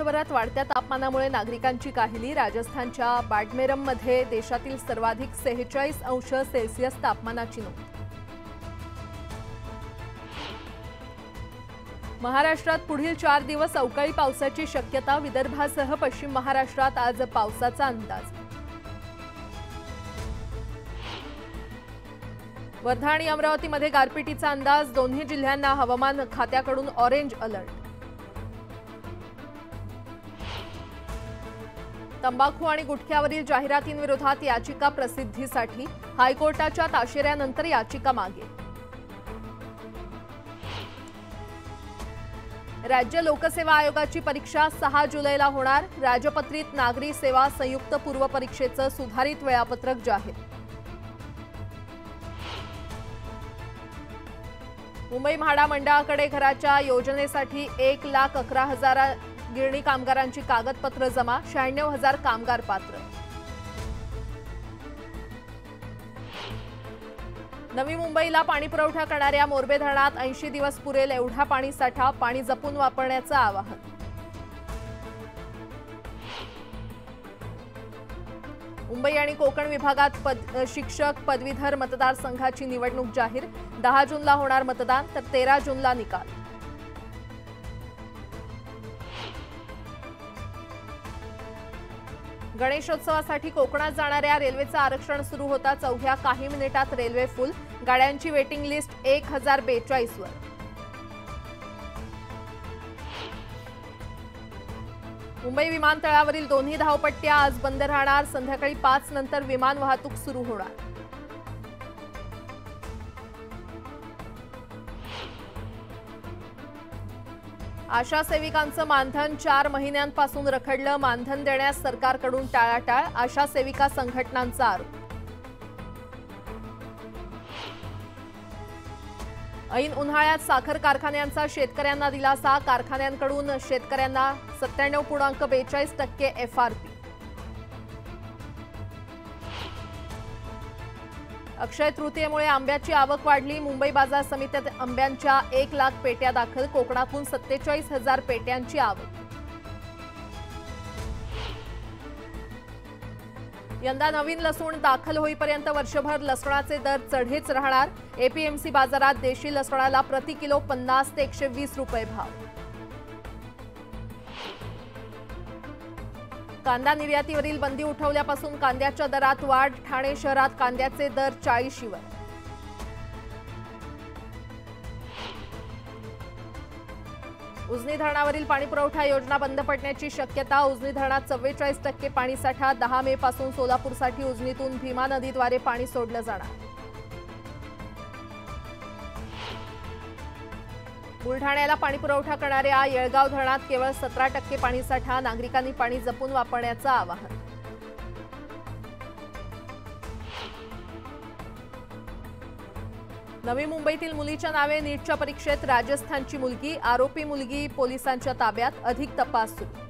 देशभरात वाढत्या तापमानामुळे नागरिकांची काहिली। राजस्थानच्या बाडमेरमध्ये देशातील सर्वाधिक 46° तापमानाची नोंद। महाराष्ट्रात पुढील 4 दिवस अवकाळी पावसाची शक्यता। विदर्भासह पश्चिम महाराष्ट्रात आज पावसाचा अंदाज। वर्धा आणि अमरावतीमध्ये गारपिटीचा अंदाज। दोन्ही जिल्ह्यांना हवामान खात्याकडून ऑरेंज अलर्ट। तंबाखू आणि गुटख्यावरील जाहिरातींविरोधात याचिका प्रसिद्धीसाठी। हायकोर्टाच्या ताशेऱ्यानंतर याचिका मागे। राज्य लोकसेवा आयोगाची परीक्षा 6 जुलैला होणार। राजपत्रित नागरी सेवा संयुक्त पूर्व परीक्षेचं सुधारित वेळापत्रक जाहीर। मुंबई म्हाडा मंडळाकडे घराच्या योजनेसाठी 1,11,000 गिरणी कामगारांची कागदपत्र जमा। 96,000 कामगार पात्र। नवी मुंबईला पाणी पुरवठा करणाऱ्या मोरबे धरणात 80 दिवस पुरेल एवढा पाणीसाठा। पाणी जपून वापरण्याचं आवाहन। मुंबई आणि कोकण विभागात शिक्षक पदवीधर मतदारसंघाची निवडणूक जाहीर। 10 जूनला होणार मतदान, तर 13 जूनला निकाल। गणेशोत्सवासाठी कोकणात जाणाऱ्या रेल्वेचं आरक्षण सुरू होता। अवघ्या काही मिनिटात रेल्वे फुल। गाड्यांची वेटिंग लिस्ट 1042 वर। मुंबई विमानतळावरील दोन्ही धावपट्ट्या आज बंद राहणार। संध्याकाळी 5 नंतर विमान वाहतूक सुरू होणार। आशा सेविकांचं मानधन 4 महिन्यांपासून रखडलं। मानधन देण्यास सरकारकडून टाळाटाळ। आशा सेविका संघटनांचा आरोप। ऐन उन्हाळ्यात साखर कारखान्यांचा शेतकऱ्यांना दिलासा। कारखान्यांकडून शेतकऱ्यांना 97.42% FRP। अक्षय तृतीयेमुळे आंब्याची आवक वाढली। मुंबई बाजार समितीत आंब्यांच्या 1 लाख पेट्या दाखल। कोकणातून 47,000 पेट्यांची आवक। यंदा नवीन लसूण दाखल होईपर्यंत वर्षभर लसणाचे दर चढेच राहणार। एपीएमसी बाजारात देशी लसणाला प्रति किलो 50 ते 120 रुपये भाव। कांदा निर्यातीवरील बंदी उठवल्यापासून कांद्याच्या दरात वाढ। ठाणे शहरात कांद्याचे दर 40 वर। उजनी धरणावरील पाणीपुरवठा योजना बंद पडण्याची शक्यता। उजनी धरणात 44% पाणीसाठा। 10 मे पासून सोलापूरसाठी उजनीतून भीमा नदीद्वारे पाणी सोडलं जाणार। बुलढाण्याला पाणीपुरवठा करणाऱ्या येळगाव धरणात केवळ 17% पाणीसाठा। नागरिकांनी पाणी जपून वापरण्याचं आवाहन। नवी मुंबईतील मुलीच्या नावे नीटच्या परीक्षेत राजस्थानची मुलगी। आरोपी मुलगी पोलिसांच्या ताब्यात। अधिक तपास सुरू।